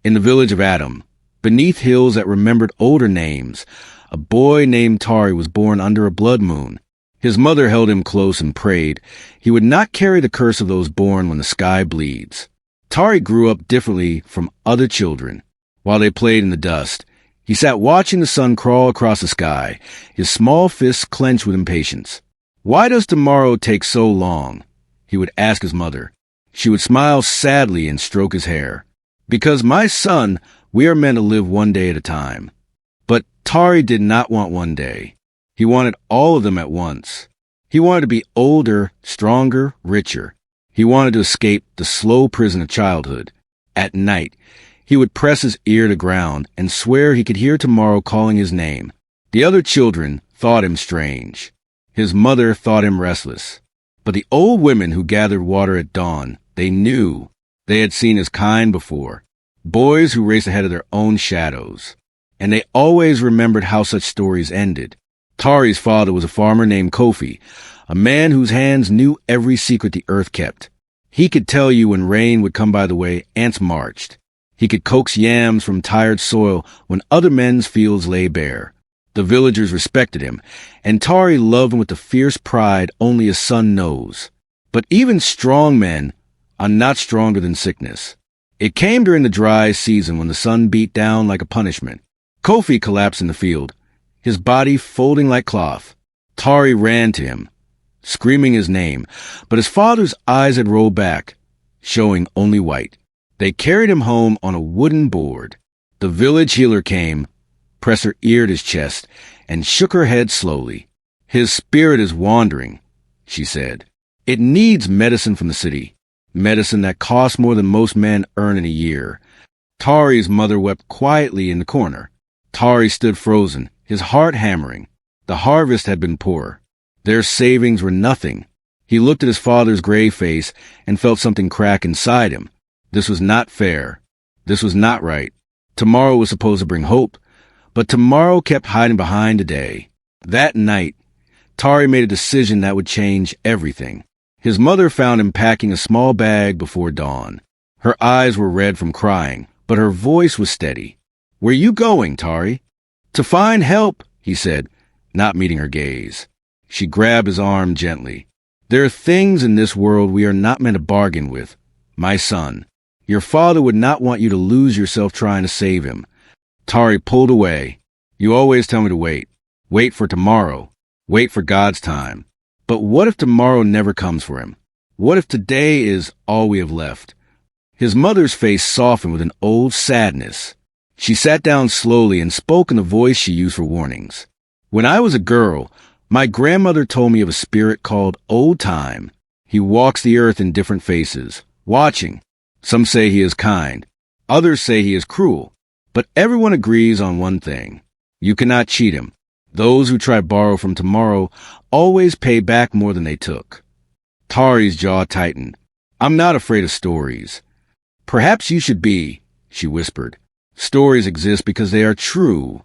In the village of Adum, beneath hills that remembered older names, a boy named Tari was born under a blood moon. His mother held him close and prayed he would not carry the curse of those born when the sky bleeds. Tari grew up differently from other children. While they played in the dust, he sat watching the sun crawl across the sky, his small fists clenched with impatience. "Why does tomorrow take so long?" he would ask his mother. She would smile sadly and stroke his hair. "Because, my son, we are meant to live one day at a time." But Tari did not want one day. He wanted all of them at once. He wanted to be older, stronger, richer. He wanted to escape the slow prison of childhood. At night, he would press his ear to ground and swear he could hear tomorrow calling his name. The other children thought him strange. His mother thought him restless. But the old women who gathered water at dawn, they knew. They had seen his kind before. Boys who raced ahead of their own shadows. And they always remembered how such stories ended. Tari's father was a farmer named Kofi, a man whose hands knew every secret the earth kept. He could tell you when rain would come by the way ants marched. He could coax yams from tired soil when other men's fields lay bare. The villagers respected him, and Tari loved him with the fierce pride only a son knows. But even strong men are not stronger than sickness. It came during the dry season when the sun beat down like a punishment. Kofi collapsed in the field, his body folding like cloth. Tari ran to him, screaming his name, but his father's eyes had rolled back, showing only white. They carried him home on a wooden board. The village healer came, pressed her ear to his chest, and shook her head slowly. "His spirit is wandering," she said. "It needs medicine from the city, medicine that costs more than most men earn in a year." Tari's mother wept quietly in the corner. Tari stood frozen, his heart hammering. The harvest had been poor. Their savings were nothing. He looked at his father's gray face and felt something crack inside him. This was not fair. This was not right. Tomorrow was supposed to bring hope, but tomorrow kept hiding behind today. That night, Tari made a decision that would change everything. His mother found him packing a small bag before dawn. Her eyes were red from crying, but her voice was steady. "Where you going, Tari?" "To find help," he said, not meeting her gaze. She grabbed his arm gently. "There are things in this world we are not meant to bargain with. My son, your father would not want you to lose yourself trying to save him." Tari pulled away. "You always tell me to wait. Wait for tomorrow. Wait for God's time. But what if tomorrow never comes for him? What if today is all we have left?" His mother's face softened with an old sadness. She sat down slowly and spoke in the voice she used for warnings. "When I was a girl, my grandmother told me of a spirit called Old Time. He walks the earth in different faces, watching. Some say he is kind. Others say he is cruel. But everyone agrees on one thing. You cannot cheat him. Those who try to borrow from tomorrow always pay back more than they took." Tari's jaw tightened. "I'm not afraid of stories." "Perhaps you should be," she whispered. "Stories exist because they are true."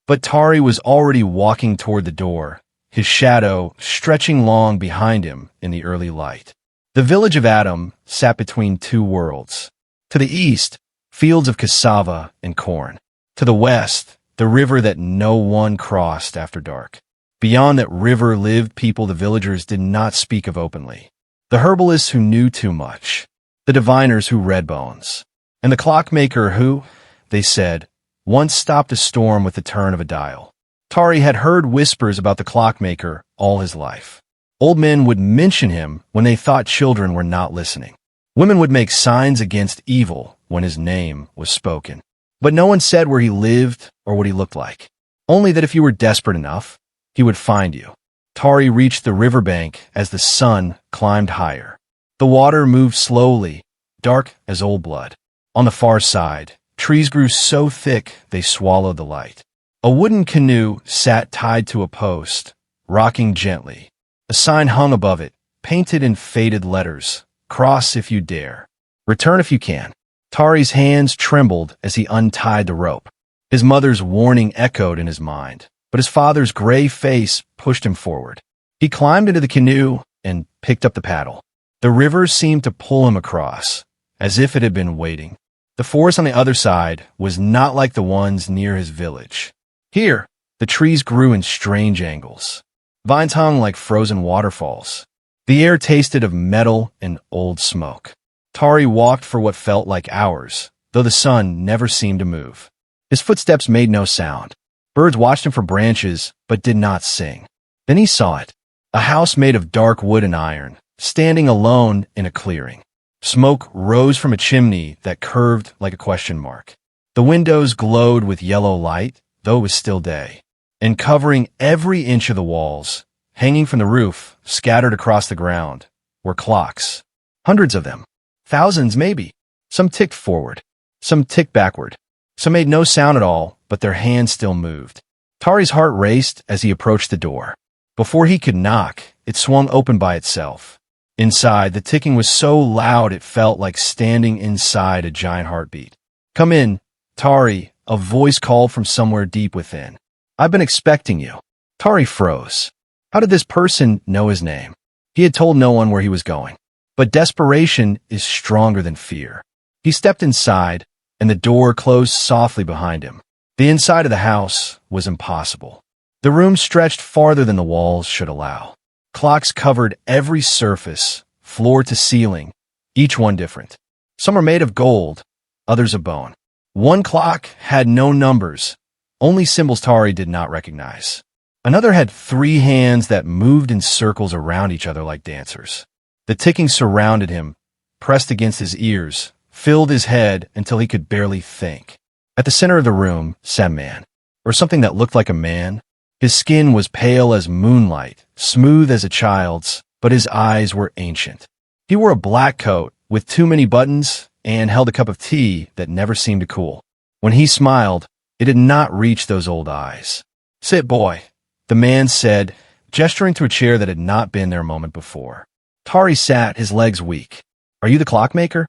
But Tari was already walking toward the door, his shadow stretching long behind him in the early light. The village of Adum sat between two worlds. To the east, fields of cassava and corn. To the west, the river that no one crossed after dark. Beyond that river lived people the villagers did not speak of openly. The herbalists who knew too much. The diviners who read bones. And the clockmaker who, they said, once stopped a storm with the turn of a dial. Tari had heard whispers about the clockmaker all his life. Old men would mention him when they thought children were not listening. Women would make signs against evil when his name was spoken. But no one said where he lived or what he looked like. Only that if you were desperate enough, he would find you. Tari reached the riverbank as the sun climbed higher. The water moved slowly, dark as old blood. On the far side, trees grew so thick they swallowed the light. A wooden canoe sat tied to a post, rocking gently. A sign hung above it, painted in faded letters, "Cross if you dare. Return if you can." Tari's hands trembled as he untied the rope. His mother's warning echoed in his mind, but his father's gray face pushed him forward. He climbed into the canoe and picked up the paddle. The river seemed to pull him across, as if it had been waiting. The forest on the other side was not like the ones near his village. Here, the trees grew in strange angles. Vines hung like frozen waterfalls. The air tasted of metal and old smoke. Tari walked for what felt like hours, though the sun never seemed to move. His footsteps made no sound. Birds watched him from branches, but did not sing. Then he saw it. A house made of dark wood and iron, standing alone in a clearing. Smoke rose from a chimney that curved like a question mark. The windows glowed with yellow light, though it was still day. And covering every inch of the walls, hanging from the roof, scattered across the ground, were clocks. Hundreds of them. Thousands, maybe. Some ticked forward. Some ticked backward. Some made no sound at all, but their hands still moved. Tari's heart raced as he approached the door. Before he could knock, it swung open by itself. Inside, the ticking was so loud it felt like standing inside a giant heartbeat. "Come in, Tari," a voice called from somewhere deep within. "I've been expecting you." Tari froze. How did this person know his name? He had told no one where he was going. But desperation is stronger than fear. He stepped inside, and the door closed softly behind him. The inside of the house was impossible. The room stretched farther than the walls should allow. Clocks covered every surface, floor to ceiling, each one different. Some were made of gold, others of bone. One clock had no numbers, only symbols Tari did not recognize. Another had 3 hands that moved in circles around each other like dancers. The ticking surrounded him, pressed against his ears, filled his head until he could barely think. At the center of the room sat a man, or something that looked like a man. His skin was pale as moonlight, smooth as a child's, but his eyes were ancient. He wore a black coat with too many buttons and held a cup of tea that never seemed to cool. When he smiled, it did not reach those old eyes. "Sit, boy," the man said, gesturing to a chair that had not been there a moment before. Tari sat, his legs weak. "Are you the clockmaker?"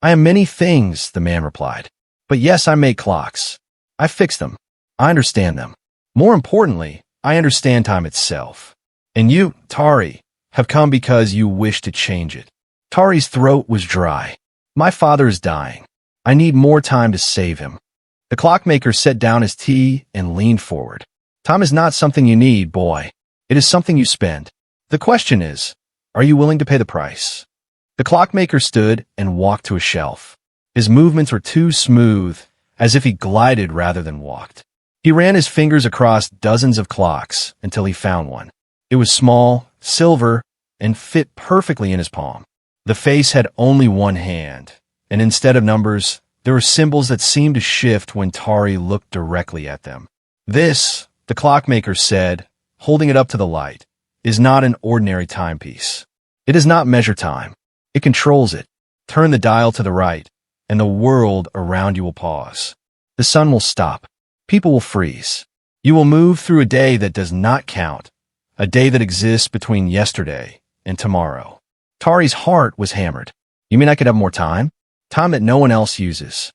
"I am many things," the man replied. "But yes, I make clocks. I fix them. I understand them. More importantly, I understand time itself. And you, Tari, have come because you wish to change it." Tari's throat was dry. "My father is dying. I need more time to save him." The clockmaker set down his tea and leaned forward. "Time is not something you need, boy. It is something you spend. The question is, are you willing to pay the price?" The clockmaker stood and walked to a shelf. His movements were too smooth, as if he glided rather than walked. He ran his fingers across dozens of clocks until he found one. It was small, silver, and fit perfectly in his palm. The face had only one hand, and instead of numbers, there were symbols that seemed to shift when Tari looked directly at them. "This," the clockmaker said, holding it up to the light, "is not an ordinary timepiece. It does not measure time. It controls it. Turn the dial to the right, and the world around you will pause. The sun will stop. People will freeze. You will move through a day that does not count, a day that exists between yesterday and tomorrow." Tari's heart was hammered. "You mean I could have more time? Time that no one else uses?"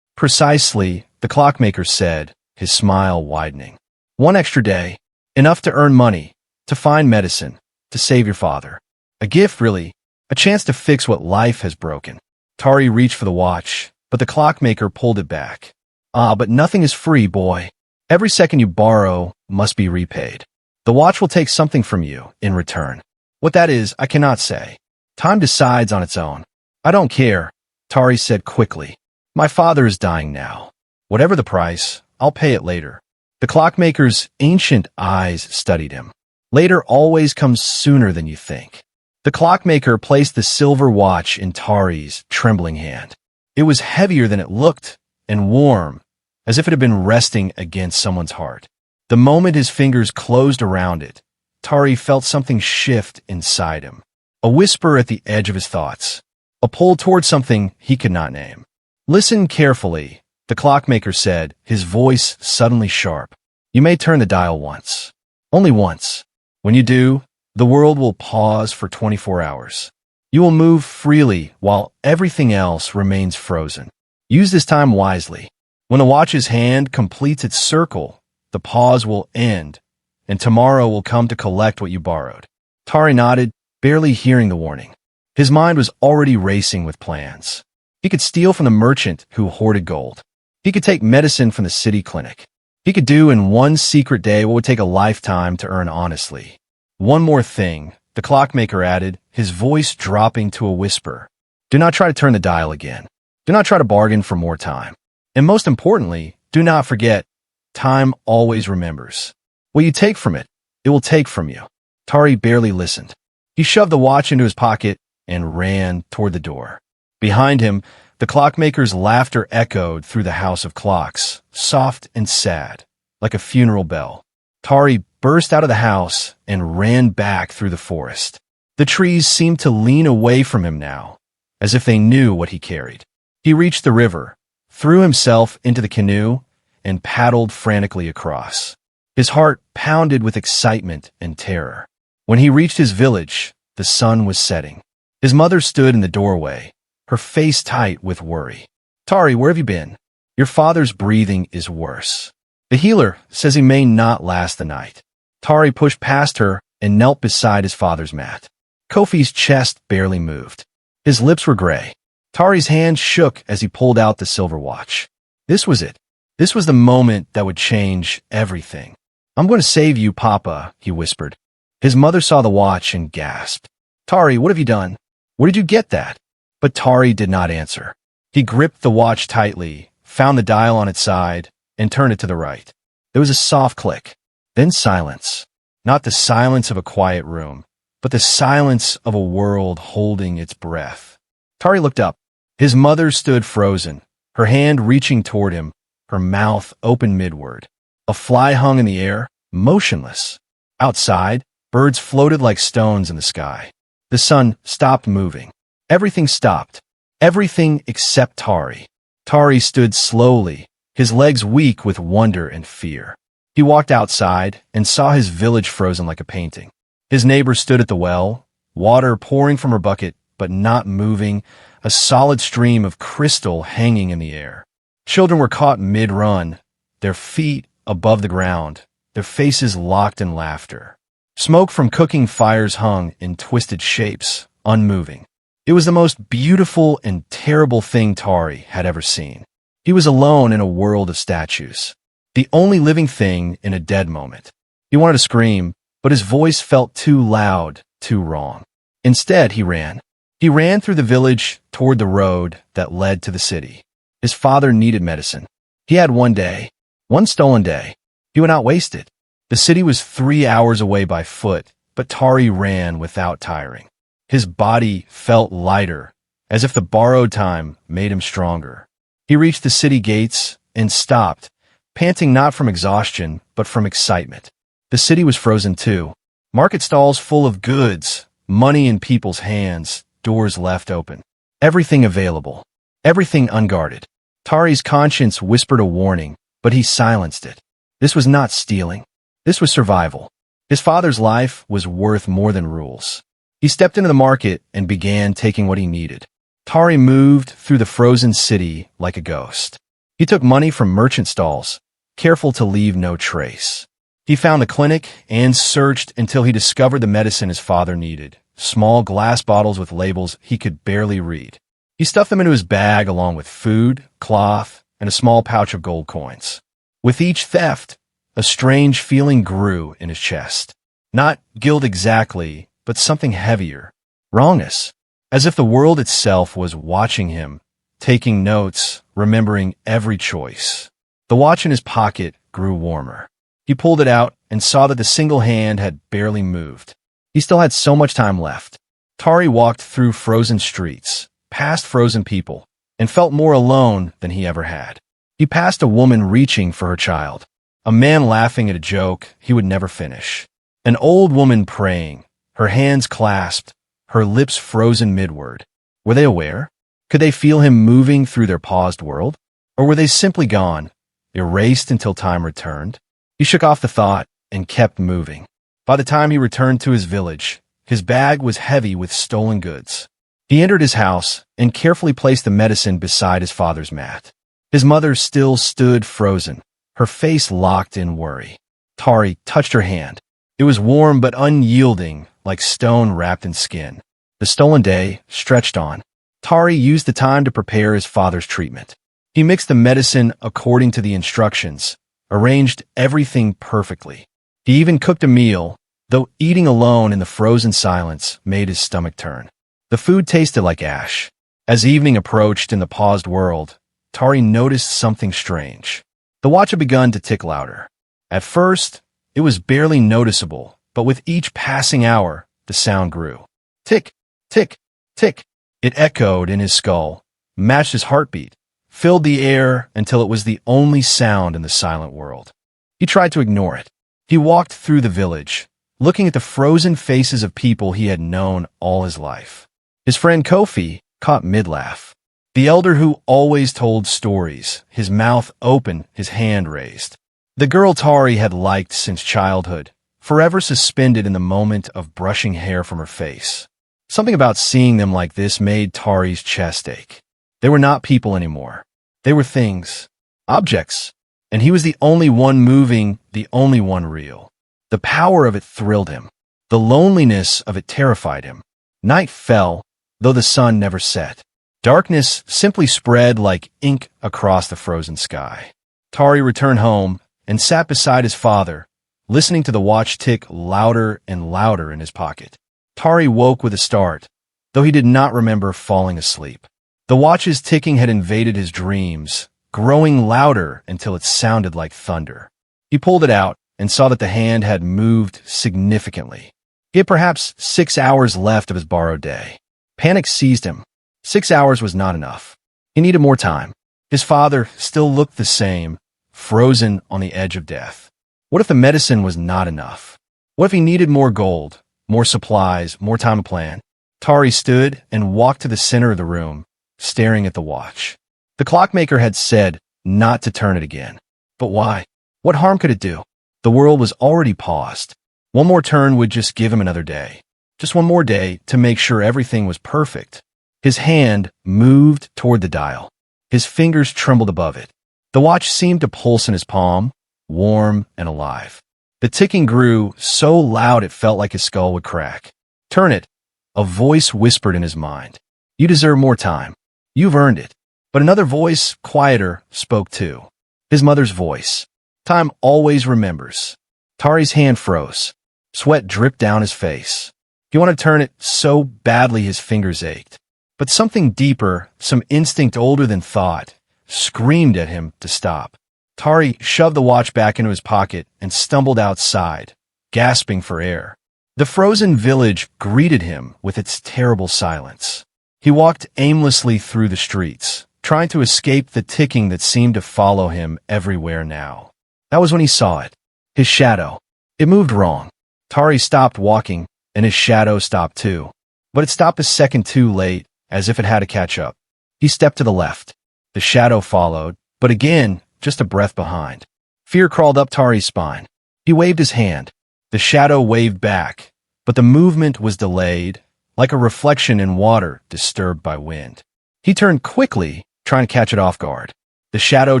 "Precisely," the clockmaker said, his smile widening. "One extra day, enough to earn money, to find medicine, to save your father. A gift, really, a chance to fix what life has broken." Tari reached for the watch, but the clockmaker pulled it back. "Ah, but nothing is free, boy. Every second you borrow must be repaid. The watch will take something from you in return. What that is, I cannot say. Time decides on its own." "I don't care," Tari said quickly. "My father is dying now. Whatever the price, I'll pay it later." The clockmaker's ancient eyes studied him. "Later always comes sooner than you think." The clockmaker placed the silver watch in Tari's trembling hand. It was heavier than it looked, and warm, as if it had been resting against someone's heart. The moment his fingers closed around it, Tari felt something shift inside him. A whisper at the edge of his thoughts. A pull toward something he could not name. "Listen carefully," the clockmaker said, his voice suddenly sharp. "You may turn the dial once. Only once. When you do, the world will pause for 24 hours. You will move freely while everything else remains frozen. Use this time wisely. When the watch's hand completes its circle, the pause will end, and tomorrow will come to collect what you borrowed." Tari nodded, barely hearing the warning. His mind was already racing with plans. He could steal from the merchant who hoarded gold. He could take medicine from the city clinic. He could do in one secret day what would take a lifetime to earn honestly. One more thing, the clockmaker added, his voice dropping to a whisper. Do not try to turn the dial again. Do not try to bargain for more time. And most importantly, do not forget, time always remembers. What you take from it, it will take from you. Tari barely listened. He shoved the watch into his pocket and ran toward the door. Behind him, the clockmaker's laughter echoed through the house of clocks, soft and sad, like a funeral bell. Tari burst out of the house and ran back through the forest. The trees seemed to lean away from him now, as if they knew what he carried. He reached the river, threw himself into the canoe, and paddled frantically across. His heart pounded with excitement and terror. When he reached his village, the sun was setting. His mother stood in the doorway, her face tight with worry. Tari, where have you been? Your father's breathing is worse. The healer says he may not last the night. Tari pushed past her and knelt beside his father's mat. Kofi's chest barely moved. His lips were gray. Tari's hand shook as he pulled out the silver watch. This was it. This was the moment that would change everything. I'm going to save you, Papa, he whispered. His mother saw the watch and gasped. Tari, what have you done? Where did you get that? But Tari did not answer. He gripped the watch tightly, found the dial on its side, and turned it to the right. There was a soft click, then silence. Not the silence of a quiet room, but the silence of a world holding its breath. Tari looked up. His mother stood frozen, her hand reaching toward him, her mouth open midward. A fly hung in the air, motionless. Outside, birds floated like stones in the sky. The sun stopped moving. Everything stopped. Everything except Tari. Tari stood slowly, his legs weak with wonder and fear. He walked outside and saw his village frozen like a painting. His neighbor stood at the well, water pouring from her bucket, but not moving, a solid stream of crystal hanging in the air. Children were caught mid-run, their feet above the ground, their faces locked in laughter. Smoke from cooking fires hung in twisted shapes, unmoving. It was the most beautiful and terrible thing Tari had ever seen. He was alone in a world of statues, the only living thing in a dead moment. He wanted to scream, but his voice felt too loud, too wrong. Instead, he ran. He ran through the village toward the road that led to the city. His father needed medicine. He had one day, one stolen day. He would not waste it. The city was 3 hours away by foot, but Tari ran without tiring. His body felt lighter, as if the borrowed time made him stronger. He reached the city gates and stopped, panting not from exhaustion, but from excitement. The city was frozen too. Market stalls full of goods, money in people's hands, doors left open. Everything available. Everything unguarded. Tari's conscience whispered a warning, but he silenced it. This was not stealing. This was survival. His father's life was worth more than rules. He stepped into the market and began taking what he needed. Tari moved through the frozen city like a ghost. He took money from merchant stalls, careful to leave no trace. He found the clinic and searched until he discovered the medicine his father needed, small glass bottles with labels he could barely read. He stuffed them into his bag along with food, cloth, and a small pouch of gold coins. With each theft, a strange feeling grew in his chest. Not guilt exactly, but something heavier. Wrongness. As if the world itself was watching him, taking notes, remembering every choice. The watch in his pocket grew warmer. He pulled it out and saw that the single hand had barely moved. He still had so much time left. Tari walked through frozen streets, past frozen people, and felt more alone than he ever had. He passed a woman reaching for her child, a man laughing at a joke he would never finish, an old woman praying, her hands clasped, her lips frozen midward. Were they aware? Could they feel him moving through their paused world? Or were they simply gone, erased until time returned? He shook off the thought and kept moving. By the time he returned to his village, his bag was heavy with stolen goods. He entered his house and carefully placed the medicine beside his father's mat. His mother still stood frozen, her face locked in worry. Tari touched her hand. It was warm but unyielding, like stone wrapped in skin. The stolen day stretched on. Tari used the time to prepare his father's treatment. He mixed the medicine according to the instructions, arranged everything perfectly. He even cooked a meal, though eating alone in the frozen silence made his stomach turn. The food tasted like ash. As evening approached in the paused world, Tari noticed something strange. The watch had begun to tick louder. At first, it was barely noticeable, but with each passing hour, the sound grew. Tick, tick, tick. It echoed in his skull, matched his heartbeat, filled the air until it was the only sound in the silent world. He tried to ignore it. He walked through the village, looking at the frozen faces of people he had known all his life. His friend Kofi caught mid-laugh. The elder who always told stories, his mouth open, his hand raised. The girl Tari had liked since childhood, forever suspended in the moment of brushing hair from her face. Something about seeing them like this made Tari's chest ache. They were not people anymore. They were things, objects, and he was the only one moving, the only one real. The power of it thrilled him. The loneliness of it terrified him. Night fell, though the sun never set. Darkness simply spread like ink across the frozen sky. Tari returned home and sat beside his father, listening to the watch tick louder and louder in his pocket. Tari woke with a start, though he did not remember falling asleep. The watch's ticking had invaded his dreams, growing louder until it sounded like thunder. He pulled it out and saw that the hand had moved significantly. He had perhaps 6 hours left of his borrowed day. Panic seized him. 6 hours was not enough. He needed more time. His father still looked the same, frozen on the edge of death. What if the medicine was not enough? What if he needed more gold, more supplies, more time to plan? Tari stood and walked to the center of the room, staring at the watch. The clockmaker had said not to turn it again. But why? What harm could it do? The world was already paused. One more turn would just give him another day. Just one more day to make sure everything was perfect. His hand moved toward the dial. His fingers trembled above it. The watch seemed to pulse in his palm, warm and alive. The ticking grew so loud it felt like his skull would crack. Turn it, a voice whispered in his mind. You deserve more time. You've earned it. But another voice, quieter, spoke too. His mother's voice. Time always remembers. Tari's hand froze. Sweat dripped down his face. He wanted to turn it so badly his fingers ached. But something deeper, some instinct older than thought, screamed at him to stop. Tari shoved the watch back into his pocket and stumbled outside, gasping for air. The frozen village greeted him with its terrible silence. He walked aimlessly through the streets, trying to escape the ticking that seemed to follow him everywhere now. That was when he saw it. His shadow. It moved wrong. Tari stopped walking, and his shadow stopped too. But it stopped a second too late, as if it had to catch up. He stepped to the left. The shadow followed, but again, just a breath behind. Fear crawled up Tari's spine. He waved his hand. The shadow waved back, but the movement was delayed, like a reflection in water disturbed by wind. He turned quickly, trying to catch it off guard. The shadow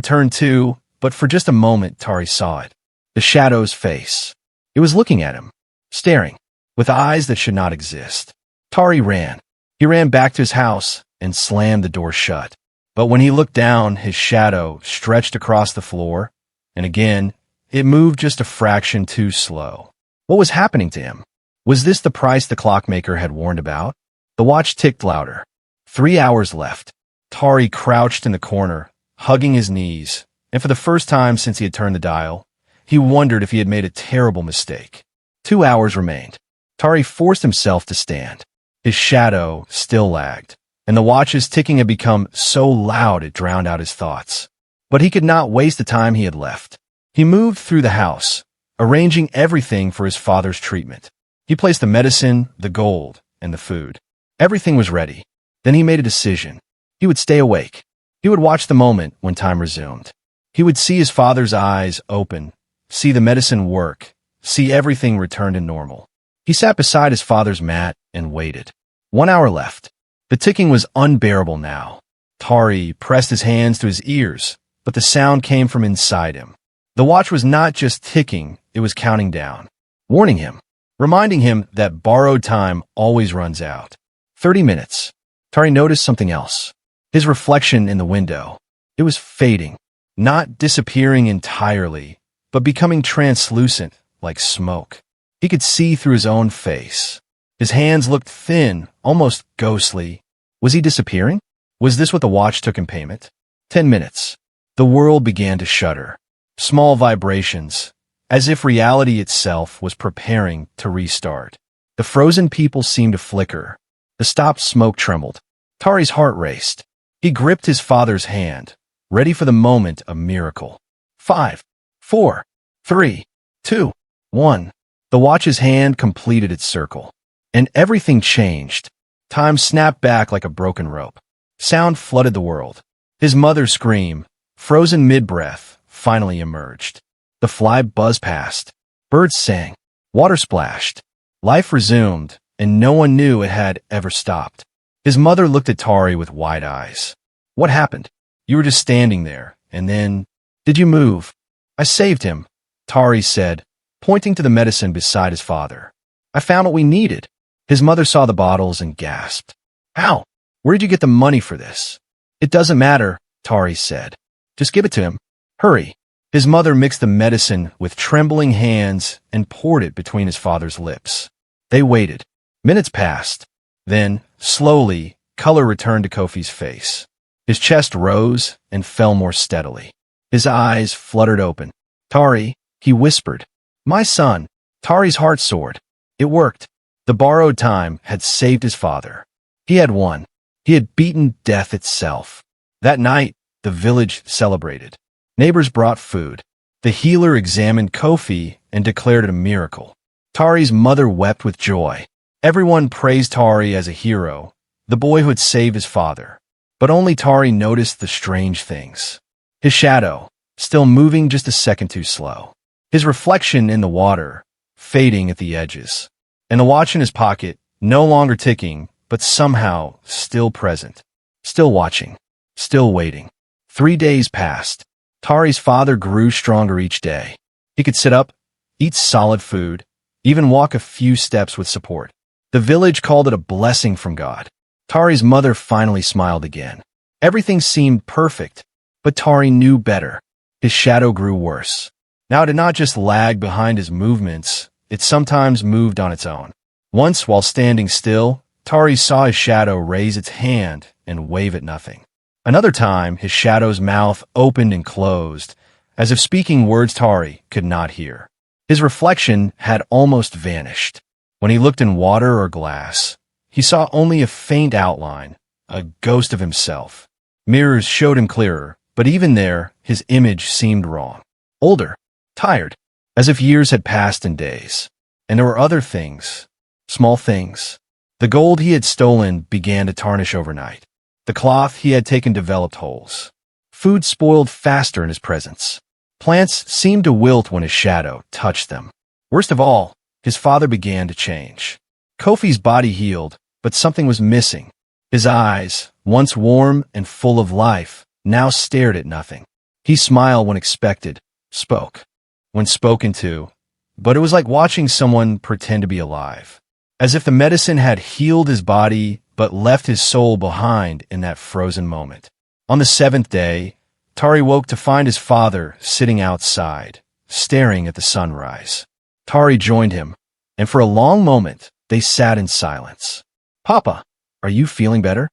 turned too, but for just a moment Tari saw it. The shadow's face. It was looking at him, staring, with eyes that should not exist. Tari ran. He ran back to his house and slammed the door shut. But when he looked down, his shadow stretched across the floor, and again, it moved just a fraction too slow. What was happening to him? Was this the price the clockmaker had warned about? The watch ticked louder. 3 hours left. Tari crouched in the corner, hugging his knees, and for the first time since he had turned the dial, he wondered if he had made a terrible mistake. 2 hours remained. Tari forced himself to stand. His shadow still lagged, and the watch's ticking had become so loud it drowned out his thoughts. But he could not waste the time he had left. He moved through the house, arranging everything for his father's treatment. He placed the medicine, the gold, and the food. Everything was ready. Then he made a decision. He would stay awake. He would watch the moment when time resumed. He would see his father's eyes open, see the medicine work, see everything return to normal. He sat beside his father's mat and waited. 1 hour left. The ticking was unbearable now. Tari pressed his hands to his ears, but the sound came from inside him. The watch was not just ticking, it was counting down, warning him, reminding him that borrowed time always runs out. 30 minutes. Tari noticed something else. His reflection in the window. It was fading, not disappearing entirely, but becoming translucent like smoke. He could see through his own face. His hands looked thin, almost ghostly. Was he disappearing? Was this what the watch took in payment? 10 minutes. The world began to shudder. Small vibrations, as if reality itself was preparing to restart. The frozen people seemed to flicker. The stopped smoke trembled. Tari's heart raced. He gripped his father's hand, ready for the moment of miracle. 5, 4, 3, 2, 1. The watch's hand completed its circle. And everything changed. Time snapped back like a broken rope. Sound flooded the world. His mother's scream, frozen mid-breath, finally emerged. The fly buzzed past. Birds sang. Water splashed. Life resumed, and no one knew it had ever stopped. His mother looked at Tari with wide eyes. What happened? You were just standing there, and then... Did you move? I saved him, Tari said, pointing to the medicine beside his father. I found what we needed. His mother saw the bottles and gasped. How? Where did you get the money for this? It doesn't matter, Tari said. Just give it to him. Hurry. His mother mixed the medicine with trembling hands and poured it between his father's lips. They waited. Minutes passed. Then, slowly, color returned to Kofi's face. His chest rose and fell more steadily. His eyes fluttered open. Tari, he whispered. My son. Tari's heart soared. It worked. The borrowed time had saved his father. He had won. He had beaten death itself. That night, the village celebrated. Neighbors brought food. The healer examined Kofi and declared it a miracle. Tari's mother wept with joy. Everyone praised Tari as a hero, the boy who had saved his father. But only Tari noticed the strange things. His shadow, still moving just a second too slow. His reflection in the water, fading at the edges. And the watch in his pocket, no longer ticking, but somehow still present. Still watching. Still waiting. 3 days passed. Tari's father grew stronger each day. He could sit up, eat solid food, even walk a few steps with support. The village called it a blessing from God. Tari's mother finally smiled again. Everything seemed perfect, but Tari knew better. His shadow grew worse. Now it did not just lag behind his movements, it sometimes moved on its own. Once, while standing still, Tari saw his shadow raise its hand and wave at nothing. Another time, his shadow's mouth opened and closed, as if speaking words Tari could not hear. His reflection had almost vanished. When he looked in water or glass, he saw only a faint outline, a ghost of himself. Mirrors showed him clearer, but even there, his image seemed wrong. Older, tired, as if years had passed in days. And there were other things, small things. The gold he had stolen began to tarnish overnight. The cloth he had taken developed holes. Food spoiled faster in his presence. Plants seemed to wilt when his shadow touched them. Worst of all, his father began to change. Kofi's body healed, but something was missing. His eyes, once warm and full of life, now stared at nothing. He smiled when expected, spoke when spoken to, but it was like watching someone pretend to be alive. As if the medicine had healed his body but left his soul behind in that frozen moment. On the 7th day, Tari woke to find his father sitting outside, staring at the sunrise. Tari joined him, and for a long moment, they sat in silence. Papa, are you feeling better?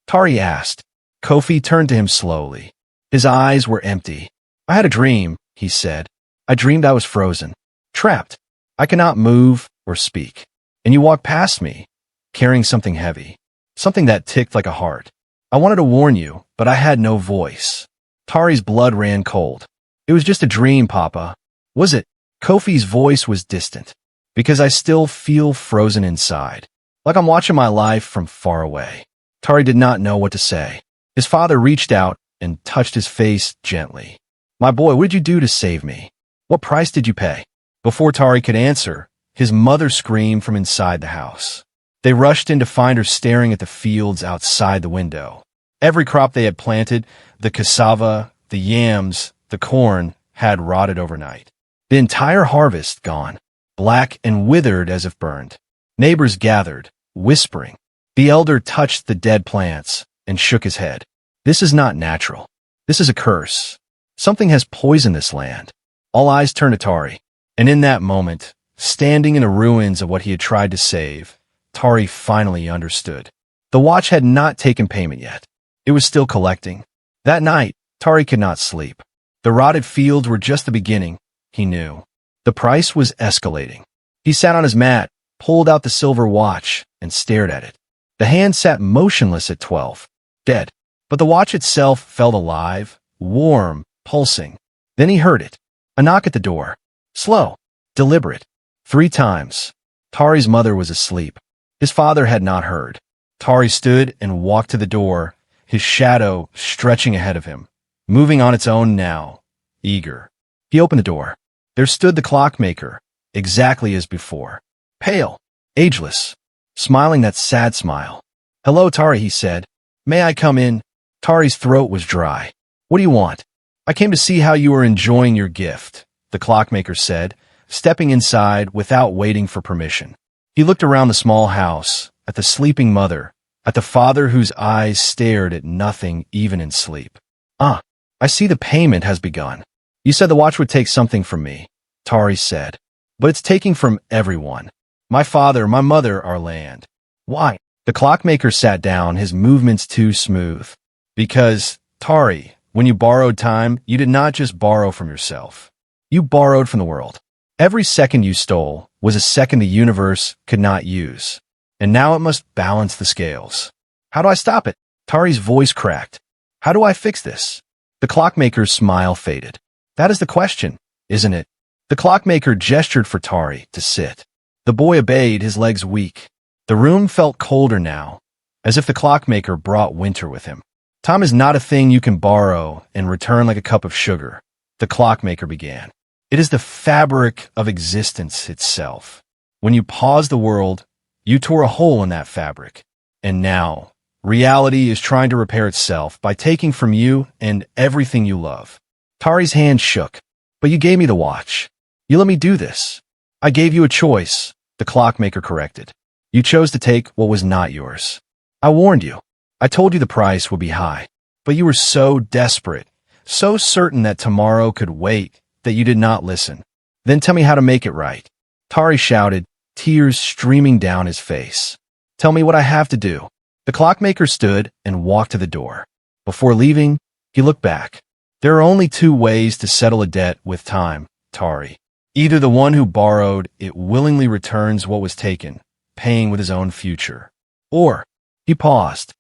Tari asked. Kofi turned to him slowly. His eyes were empty. I had a dream, he said. I dreamed I was frozen, trapped. I cannot move or speak. And you walked past me, carrying something heavy, something that ticked like a heart. I wanted to warn you, but I had no voice. Tari's blood ran cold. It was just a dream, Papa. Was it? Kofi's voice was distant, because I still feel frozen inside, like I'm watching my life from far away. Tari did not know what to say. His father reached out and touched his face gently. My boy, what did you do to save me? What price did you pay? Before Tari could answer, his mother screamed from inside the house. They rushed in to find her staring at the fields outside the window. Every crop they had planted, the cassava, the yams, the corn, had rotted overnight. The entire harvest gone, black and withered as if burned. Neighbors gathered, whispering. The elder touched the dead plants and shook his head. This is not natural. This is a curse. Something has poisoned this land. All eyes turned to Tari, and in that moment, standing in the ruins of what he had tried to save, Tari finally understood. The watch had not taken payment yet. It was still collecting. That night, Tari could not sleep. The rotted fields were just the beginning, he knew. The price was escalating. He sat on his mat, pulled out the silver watch, and stared at it. The hand sat motionless at 12, dead. But the watch itself felt alive, warm, pulsing. Then he heard it. A knock at the door. Slow, deliberate. 3 times. Tari's mother was asleep. His father had not heard. Tari stood and walked to the door, his shadow stretching ahead of him, moving on its own now, eager. He opened the door. There stood the clockmaker, exactly as before. Pale, ageless, smiling that sad smile. Hello, Tari, he said. May I come in? Tari's throat was dry. What do you want? I came to see how you are enjoying your gift, the clockmaker said, stepping inside without waiting for permission. He looked around the small house, at the sleeping mother, at the father whose eyes stared at nothing even in sleep. Ah, I see the payment has begun. You said the watch would take something from me, Tari said. But it's taking from everyone. My father, my mother, our land. Why? The clockmaker sat down, his movements too smooth. Because, Tari, when you borrowed time, you did not just borrow from yourself. You borrowed from the world. Every second you stole was a second the universe could not use. And now it must balance the scales. How do I stop it? Tari's voice cracked. How do I fix this? The clockmaker's smile faded. That is the question, isn't it? The clockmaker gestured for Tari to sit. The boy obeyed, his legs weak. The room felt colder now, as if the clockmaker brought winter with him. Time is not a thing you can borrow and return like a cup of sugar, the clockmaker began. It is the fabric of existence itself. When you paused the world, you tore a hole in that fabric. And now, reality is trying to repair itself by taking from you and everything you love. Tari's hand shook. But you gave me the watch. You let me do this. I gave you a choice, the clockmaker corrected. You chose to take what was not yours. I warned you. I told you the price would be high. But you were so desperate, so certain that tomorrow could wait, that you did not listen. Then tell me how to make it right. Tari shouted, tears streaming down his face. Tell me what I have to do. The clockmaker stood and walked to the door. Before leaving, he looked back. There are only 2 ways to settle a debt with time, Tari. Either the one who borrowed it willingly returns what was taken, paying with his own future. Or, he paused.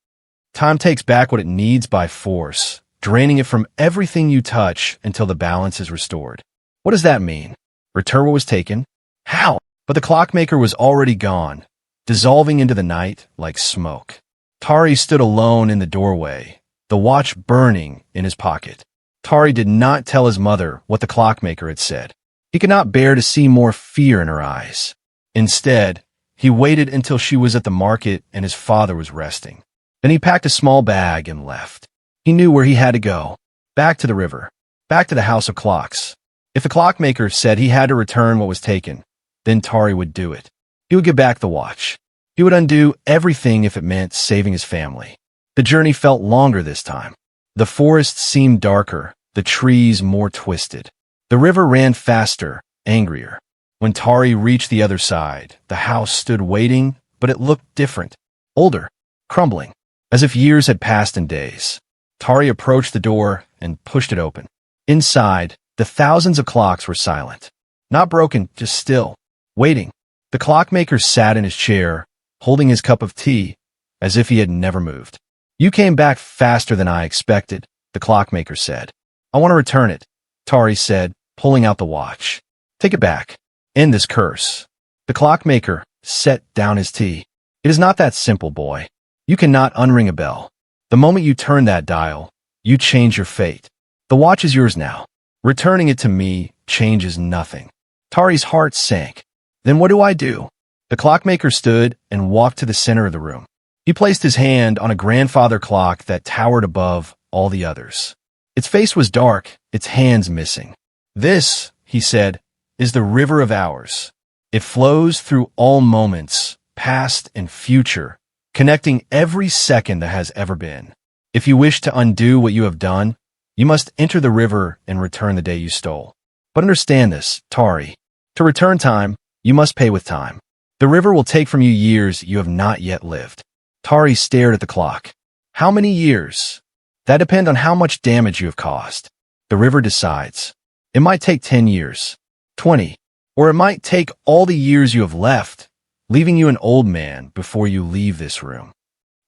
Time takes back what it needs by force, draining it from everything you touch until the balance is restored. What does that mean? Return what was taken? How? But the clockmaker was already gone, dissolving into the night like smoke. Tari stood alone in the doorway, the watch burning in his pocket. Tari did not tell his mother what the clockmaker had said. He could not bear to see more fear in her eyes. Instead, he waited until she was at the market and his father was resting. Then he packed a small bag and left. He knew where he had to go. Back to the river. Back to the house of clocks. If the clockmaker said he had to return what was taken, then Tari would do it. He would give back the watch. He would undo everything if it meant saving his family. The journey felt longer this time. The forest seemed darker, the trees more twisted. The river ran faster, angrier. When Tari reached the other side, the house stood waiting, but it looked different. Older, crumbling, as if years had passed in days. Tari approached the door and pushed it open. Inside, the thousands of clocks were silent. Not broken, just still, waiting. The clockmaker sat in his chair, holding his cup of tea, as if he had never moved. You came back faster than I expected, the clockmaker said. I want to return it, Tari said, pulling out the watch. Take it back. End this curse. The clockmaker set down his tea. It is not that simple, boy. You cannot unring a bell. The moment you turn that dial, you change your fate. The watch is yours now. Returning it to me changes nothing. Tari's heart sank. Then what do I do? The clockmaker stood and walked to the center of the room. He placed his hand on a grandfather clock that towered above all the others. Its face was dark, its hands missing. This, he said, is the river of hours. It flows through all moments, past and future, connecting every second that has ever been. If you wish to undo what you have done, you must enter the river and return the day you stole. But understand this, Tari. To return time, you must pay with time. The river will take from you years you have not yet lived. Tari stared at the clock. How many years? That depends on how much damage you have caused. The river decides. It might take 10 years, 20, or it might take all the years you have left, leaving you an old man before you leave this room.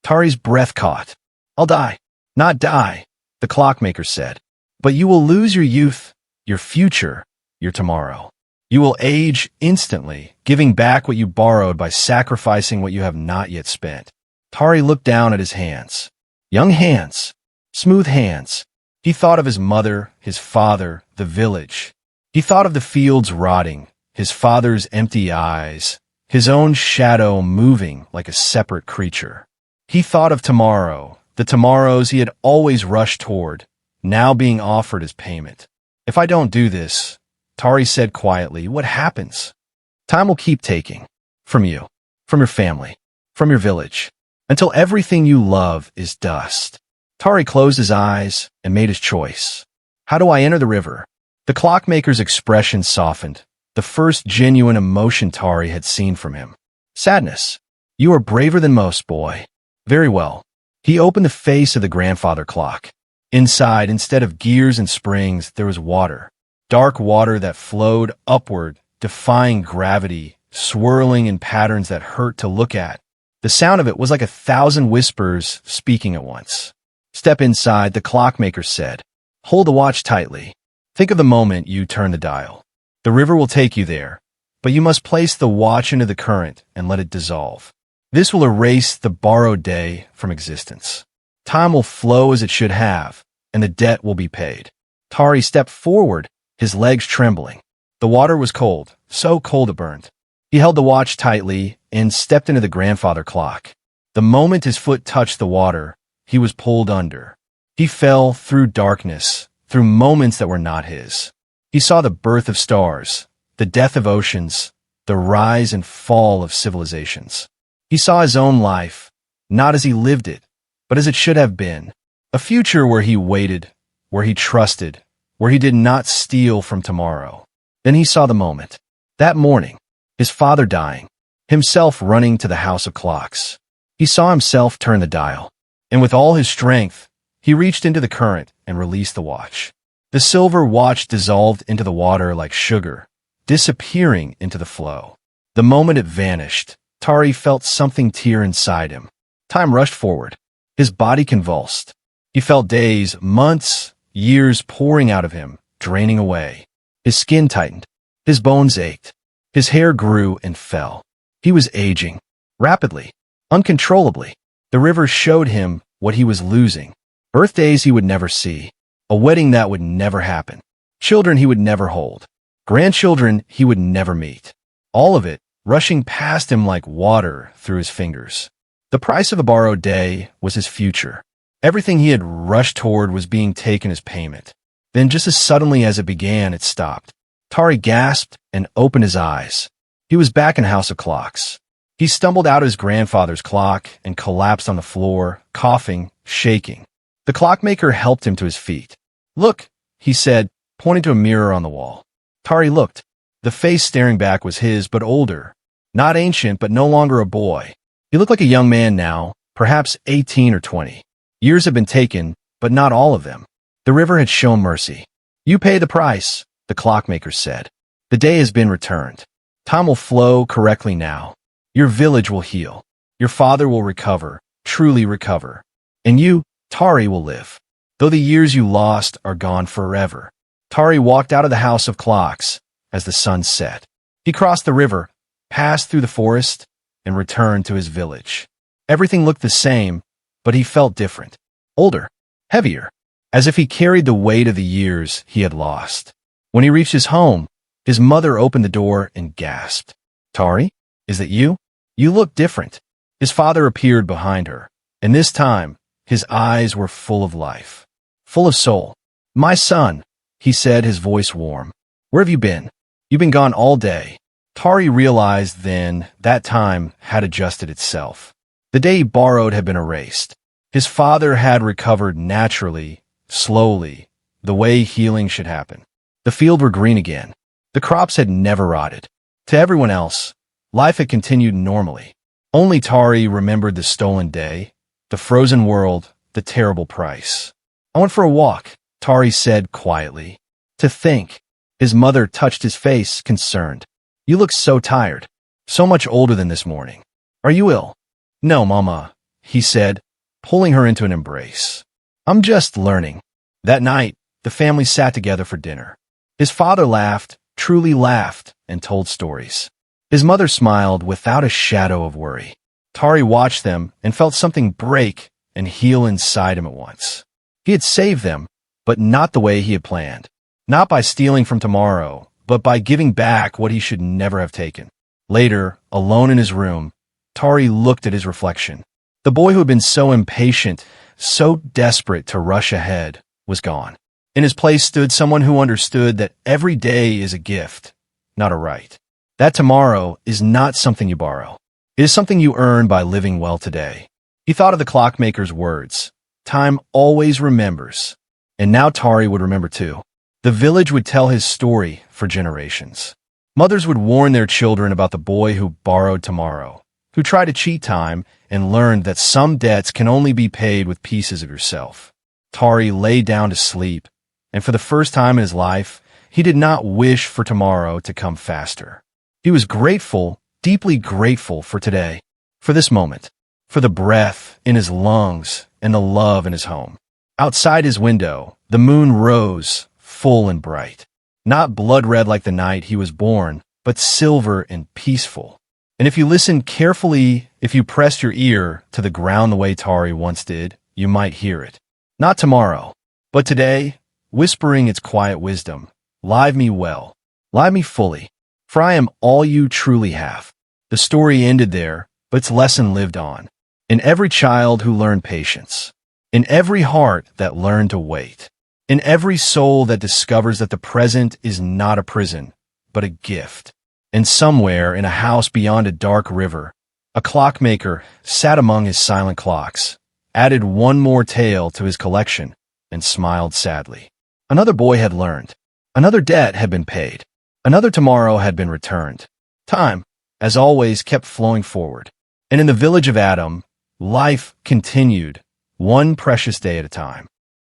Tari's breath caught. I'll die. Not die, the clockmaker said. But you will lose your youth, your future, your tomorrow. You will age instantly, giving back what you borrowed by sacrificing what you have not yet spent. Tari looked down at his hands. Young hands. Smooth hands. He thought of his mother, his father, the village. He thought of the fields rotting, his father's empty eyes, his own shadow moving like a separate creature. He thought of tomorrow, the tomorrows he had always rushed toward, now being offered as payment. If I don't do this, Tari said quietly, what happens? Time will keep taking. From you, from your family, from your village, until everything you love is dust. Tari closed his eyes and made his choice. How do I enter the river? The clockmaker's expression softened, the first genuine emotion Tari had seen from him. Sadness. You are braver than most, boy. Very well. He opened the face of the grandfather clock. Inside, instead of gears and springs, there was water. Dark water that flowed upward, defying gravity, swirling in patterns that hurt to look at. The sound of it was like 1,000 whispers speaking at once. Step inside, the clockmaker said. Hold the watch tightly. Think of the moment you turn the dial. The river will take you there, but you must place the watch into the current and let it dissolve. This will erase the borrowed day from existence. Time will flow as it should have, and the debt will be paid. Tari stepped forward, his legs trembling. The water was cold, so cold it burned. He held the watch tightly and stepped into the grandfather clock. The moment his foot touched the water, he was pulled under. He fell through darkness, through moments that were not his. He saw the birth of stars, the death of oceans, the rise and fall of civilizations. He saw his own life, not as he lived it, but as it should have been. A future where he waited, where he trusted, where he did not steal from tomorrow. Then he saw the moment. That morning, his father dying, himself running to the house of clocks. He saw himself turn the dial. And with all his strength, he reached into the current and released the watch. The silver watch dissolved into the water like sugar, disappearing into the flow. The moment it vanished, Tari felt something tear inside him. Time rushed forward. His body convulsed. He felt days, months, years pouring out of him, draining away. His skin tightened. His bones ached. His hair grew and fell. He was aging, rapidly, uncontrollably. The river showed him what he was losing. Birthdays he would never see. A wedding that would never happen. Children he would never hold. Grandchildren he would never meet. All of it rushing past him like water through his fingers. The price of a borrowed day was his future. Everything he had rushed toward was being taken as payment. Then just as suddenly as it began, it stopped. Tari gasped and opened his eyes. He was back in House of Clocks. He stumbled out of his grandfather's clock and collapsed on the floor, coughing, shaking. The clockmaker helped him to his feet. Look, he said, pointing to a mirror on the wall. Tari looked. The face staring back was his, but older. Not ancient, but no longer a boy. He looked like a young man now, perhaps 18 or 20. Years had been taken, but not all of them. The river had shown mercy. You pay the price, the clockmaker said. The day has been returned. Time will flow correctly now. Your village will heal. Your father will recover, truly recover. And you, Tari, will live. Though the years you lost are gone forever. Tari walked out of the House of Clocks as the sun set. He crossed the river, passed through the forest, and returned to his village. Everything looked the same, but he felt different. Older, heavier, as if he carried the weight of the years he had lost. When he reached his home, his mother opened the door and gasped. Tari, is that you? You look different. His father appeared behind her, and this time, his eyes were full of life, full of soul. My son, he said, his voice warm. Where have you been? You've been gone all day. Tari realized then that time had adjusted itself. The day he borrowed had been erased. His father had recovered naturally, slowly, the way healing should happen. The fields were green again. The crops had never rotted. To everyone else, life had continued normally. Only Tari remembered the stolen day, the frozen world, the terrible price. "I went for a walk," Tari said quietly. "To think." His mother touched his face, concerned. "You look so tired, so much older than this morning. Are you ill?" "No, Mama," he said, pulling her into an embrace. "I'm just learning." That night, the family sat together for dinner. His father laughed, truly laughed, and told stories. His mother smiled without a shadow of worry. Tari watched them and felt something break and heal inside him at once. He had saved them, but not the way he had planned. Not by stealing from tomorrow, but by giving back what he should never have taken. Later, alone in his room, Tari looked at his reflection. The boy who had been so impatient, so desperate to rush ahead, was gone. In his place stood someone who understood that every day is a gift, not a right. That tomorrow is not something you borrow. It is something you earn by living well today. He thought of the clockmaker's words. Time always remembers. And now Tari would remember too. The village would tell his story for generations. Mothers would warn their children about the boy who borrowed tomorrow, who tried to cheat time and learned that some debts can only be paid with pieces of yourself. Tari lay down to sleep, and for the first time in his life, he did not wish for tomorrow to come faster. He was grateful, deeply grateful for today, for this moment, for the breath in his lungs and the love in his home. Outside his window, the moon rose, full and bright. Not blood-red like the night he was born, but silver and peaceful. And if you listened carefully, if you pressed your ear to the ground the way Tari once did, you might hear it. Not tomorrow, but today, whispering its quiet wisdom. Live me well, live me fully, for I am all you truly have. The story ended there, but its lesson lived on. In every child who learned patience, in every heart that learned to wait, in every soul that discovers that the present is not a prison, but a gift. And somewhere in a house beyond a dark river, a clockmaker sat among his silent clocks, added one more tale to his collection, and smiled sadly. Another boy had learned. Another debt had been paid. Another tomorrow had been returned. Time, as always, kept flowing forward. And in the village of Adum, life continued, one precious day at a time.